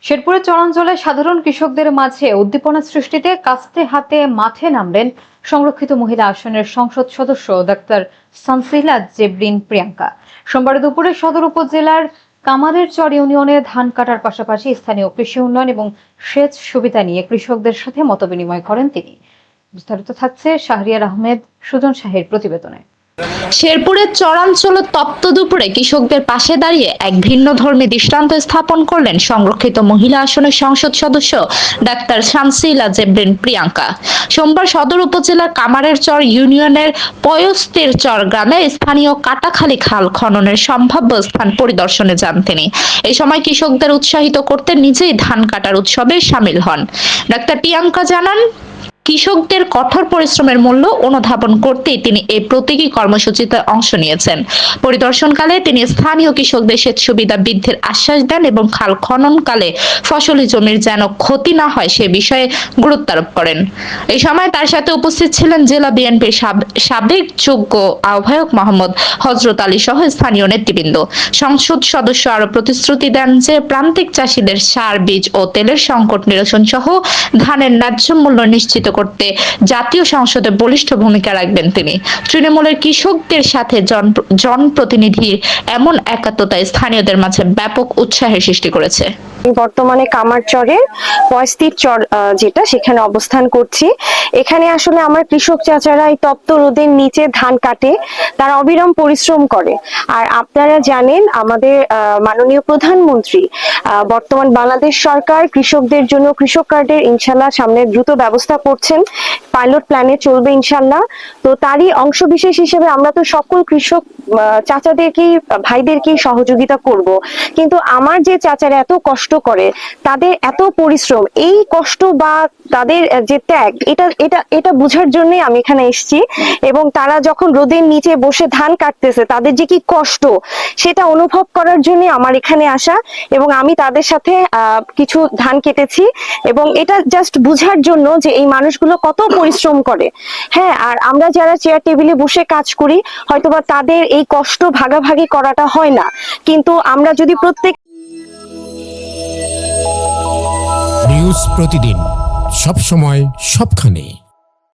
শেরপুরের চরাঞ্চলে সাধারণ কৃষকদের মাঝে উদ্দীপনা সৃষ্টিতে কাস্তে হাতে মাঠে নামলেন সংরক্ষিত মহিলা আসনের সংসদ সদস্য ডাক্তার সানসিলা জেবরিন প্রিয়াঙ্কা। সোমবার দুপুরে সদর উপজেলার কামারের চর ইউনিয়নে ধান কাটার পাশাপাশি স্থানীয় কৃষি উন্নয়ন এবং সেচ সুবিধা নিয়ে কৃষকদের সাথে মতবিনিময় করেন তিনি। বিস্তারিত থাকছে শাহরিয়ার আহমেদ সুজন শাহের প্রতিবেদনে। শেরপুরের চরাঞ্চলে তপ্ত দুপুরে কৃষকদের পাশে দাঁড়িয়ে এক ভিন্ন ধর্মী দৃষ্টান্ত স্থাপন করলেন সংরক্ষিত মহিলা আসনের সংসদ সদস্য ডাক্তার শামসিলা জেবরিন প্রিয়াঙ্কা। সোমবার সদর উপজেলার কামারের চর ইউনিয়নের পয়স্তের চর গ্রামে স্থানীয় কাটাখালী খাল খননের সম্ভাব্য স্থান পরিদর্শনে যান তিনি। এই সময় কৃষকদের উৎসাহিত করতে নিজেই ধান কাটার উৎসবে সামিল হন। ডাক্তার প্রিয়াঙ্কা জানান, কৃষকদের কঠোর পরিশ্রমের মূল্য অনুধাবন করতেই তিনি এই প্রতীকী কর্মসূচিতে অংশ নিয়েছেন। পরিদর্শনকালে তিনি স্থানীয় কৃষকদের সেচ সুবিধা বৃদ্ধির আশ্বাস দেন এবং খাল খননকালে ফসলি জমির যেন ক্ষতি না হয় সে বিষয়ে গুরুত্ব আরোপ করেন। এই সময় তার সাথে উপস্থিত ছিলেন জেলা বিএনপির সাবেক যোগ্য আহ্বায়ক মোহাম্মদ হযরত আলী সহ স্থানীয় নেতৃবৃন্দ। সংসদ সদস্য আরো প্রতিশ্রুতি দেন যে প্রান্তিক চাষীদের সার, বীজ ও তেলের সংকট নিরসন সহ ধানের ন্যায্য মূল্য নিশ্চিত করতে জাতীয় সংসদে বলিষ্ঠ ভূমিকা রাখবেন তিনি। তৃণমূলের কৃষকদের সাথে জনপ্রতিনিধির এমন একাত্মতা স্থানীয়দের মাঝে ব্যাপক উৎসাহের সৃষ্টি করেছে। বর্তমানে কামারচরের পয়স্তির চর যেটা সেখানে অবস্থান করছি। এখানে আসলে আমার কৃষক চাচারা এই তপ্ত রোদের নিচে ধান কাটে, তারা অবিরাম পরিশ্রম করে। আর আপনারা জানেন আমাদের মাননীয় প্রধানমন্ত্রী বর্তমান বাংলাদেশ সরকার কৃষকদের জন্য কৃষক কার্ডের ইনশাল্লাহ সামনে দ্রুত ব্যবস্থা করছেন, পাইলট প্ল্যানে চলবে ইনশাল্লাহ। তো তারই অংশ বিশেষ হিসেবে আমরা তো সকল কৃষক চাচাদেরকেই ভাইদেরকেই সহযোগিতা করব, কিন্তু আমার যে চাচারা এত কষ্ট করে, তাদের এত পরিশ্রম, এই কষ্ট বা তাদের যে ত্যাগ, এটা এটা এটা বোঝার জন্যই আমি এখানে এসেছি। এবং তারা যখন রোদের নিচে বসে ধান কাটতেছে, তাদের যে কি কষ্ট সেটা অনুভব করার জন্য আমার এখানে আসা। এবং আমি তাদের সাথে কিছু ধান কেটেছি এবং এটা জাস্ট বোঝার জন্য যে এই মানুষগুলো কত পরিশ্রম করে। হ্যাঁ, আর আমরা যারা চেয়ার টেবিলে বসে কাজ করি হয়তোবা তাদের এই কষ্ট ভাগাভাগি করাটা হয় না, কিন্তু আমরা যদি প্রত্যেক নিউজ প্রতিদিন, সব সময়, সবখানে।